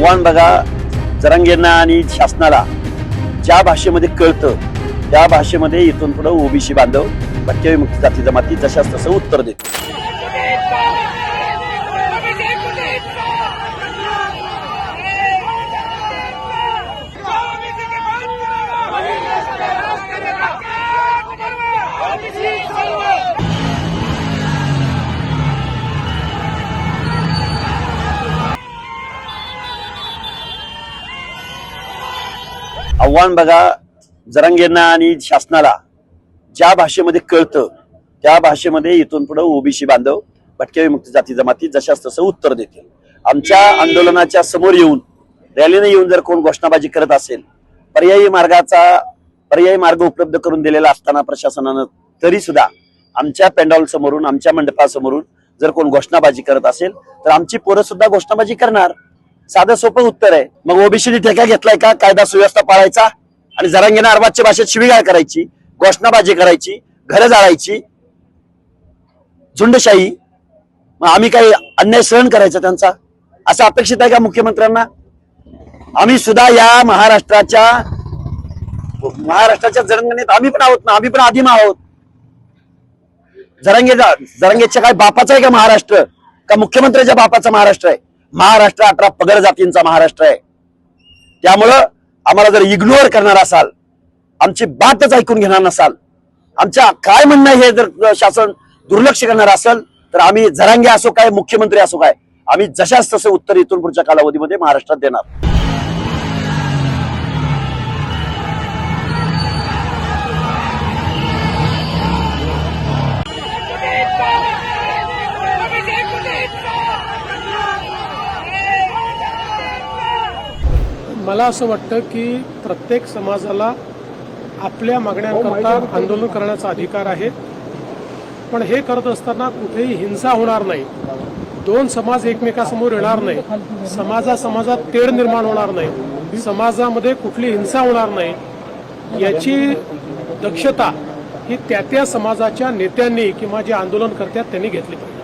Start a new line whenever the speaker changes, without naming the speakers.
आव्हान बघा, जरांगेंना आणि शासनाला ज्या भाषेमध्ये कळतं त्या भाषेमध्ये इथून पुढे ओबीसी बांधव, भटक्या विमुक्त जाती जमाती जशाच तसं उत्तर देतो. आव्हान बघा, जरांगेंना आणि शासनाला ज्या भाषेमध्ये कळतं त्या भाषेमध्ये इथून पुढे ओबीसी बांधव, भटक्या विमुक्त जाती जमाती जशाच तसं उत्तर देतील. आमच्या आंदोलनाच्या समोर येऊन, रॅलीने येऊन जर कोण घोषणाबाजी करत असेल, पर्यायी मार्ग उपलब्ध करून दिलेला असताना प्रशासनानं तरी सुद्धा आमच्या पेंडॉल समोरून, आमच्या मंडपासमोरून जर कोण घोषणाबाजी करत असेल तर आमची पोरं सुद्धा घोषणाबाजी करणार. साधं सोपं उत्तर आहे. मग ओबीसीने ठेका घेतलाय का कायदा सुव्यवस्था पाळायचा आणि जरांगेंना अर्वाच्य भाषेत शिवीगाळ करायची, घोषणाबाजी करायची, घरं जाळायची, झुंडशाही? मग आम्ही काही अन्याय सहन करायचा त्यांचा असं अपेक्षित आहे का मुख्यमंत्र्यांना? आम्ही सुद्धा या महाराष्ट्राच्या जरांगेत आम्ही पण आहोत ना, आम्ही पण आदिम आहोत. जरांगेच्या काय बापाचा आहे का महाराष्ट्र? का मुख्यमंत्र्याच्या बापाचा महाराष्ट्र आहे? महाराष्ट्र 18 पगड जातींचा महाराष्ट्र आहे. त्यामुळं आम्हाला जर इग्नोर करणार असाल, आमची बातच ऐकून घेणार नसाल, आमच्या काय म्हणणं हे जर शासन दुर्लक्ष करणार असेल तर आम्ही जरांगे असो काय, मुख्यमंत्री असो काय, आम्ही जशाच तसं उत्तर इथून पुढच्या कालावधीमध्ये महाराष्ट्रात देणार.
मला असं वाटतं की प्रत्येक समाजाला आपल्या मागण्यांकरता आंदोलन करण्याचा अधिकार आहे, पण हे करत असताना कुठेही हिंसा होणार नाही, दोन समाज एकमेकासमोर येणार नाही, समाजात तेढ निर्माण होणार नाही, समाजामध्ये कुठली हिंसा होणार नाही, याची दक्षता ही त्या समाजाच्या नेत्यांनी किंवा जे आंदोलन करतात त्यांनी घेतली पाहिजे.